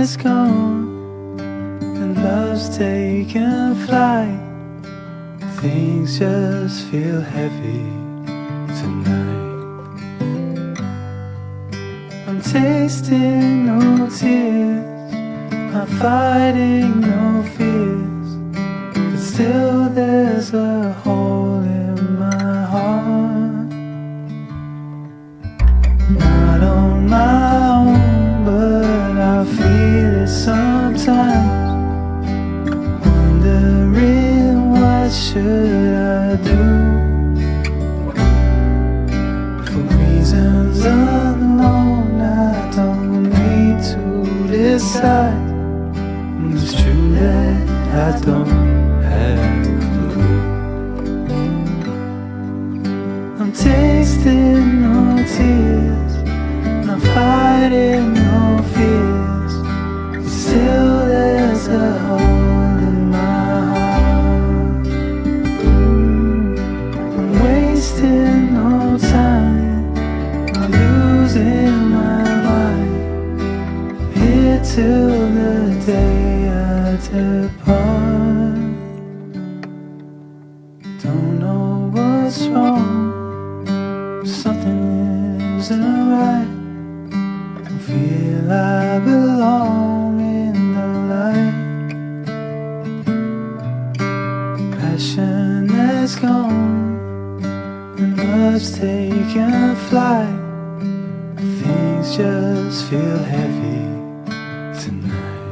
is gone and love's taken flight. Things just feel heavy tonight. I'm tasting no tears, I'm fighting no fears, but still there's a hole in my heart. Not on my own, but I feel it sometimes, wondering what should I do. For reasons unknown, I don't need to decide. It's true that I don't have a clue. I'm tasting no tears, I'm fighting no fears, but still there's a hole in my heart. I'm wasting no time, I'm losing my mind, here till the day I depart. Don't know what's wrong, something isn't right. I feel I belong in the light. Passion has gone and love's taken flight. Things just feel heavy tonight.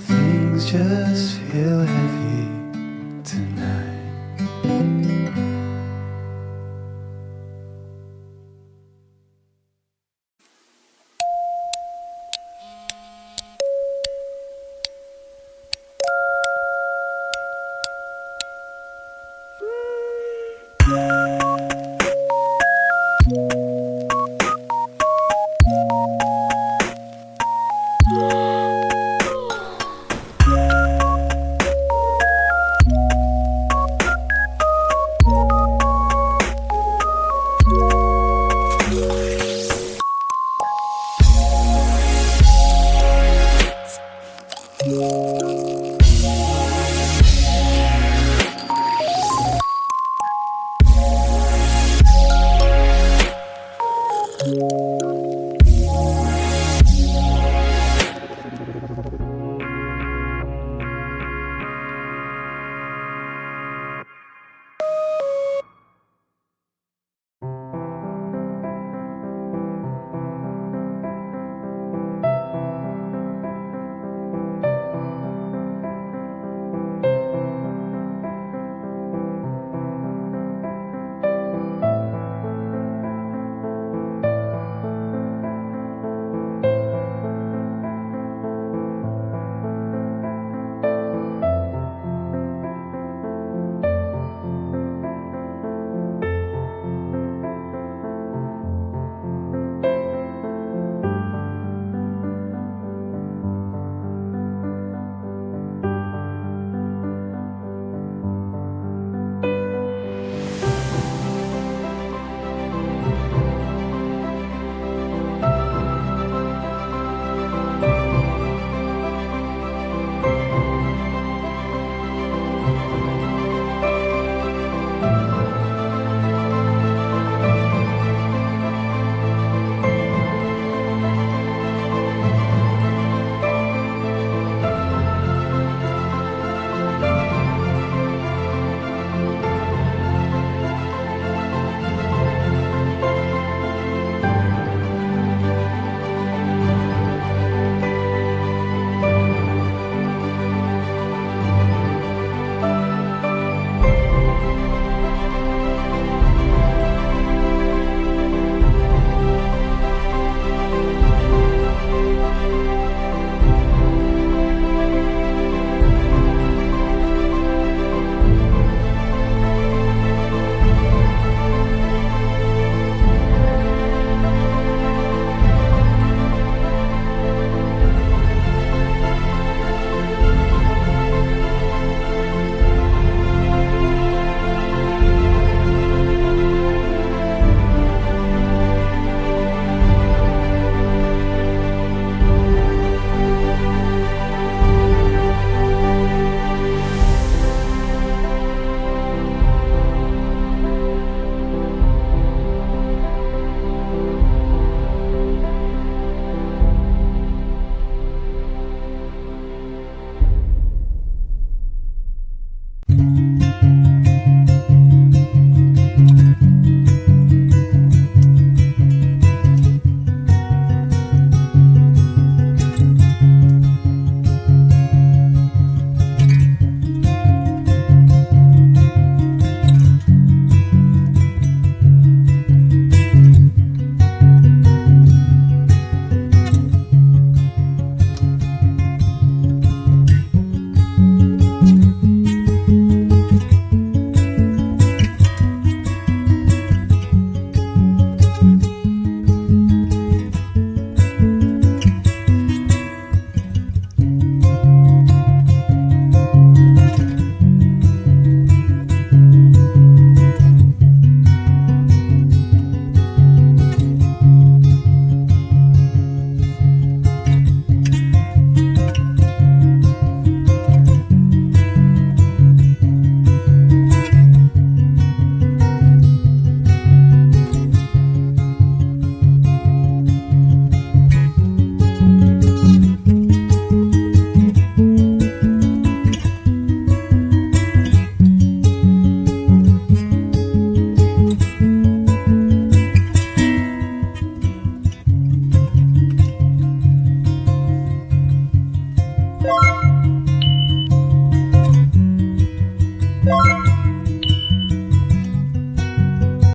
Things just feel heavy tonight. Yeah.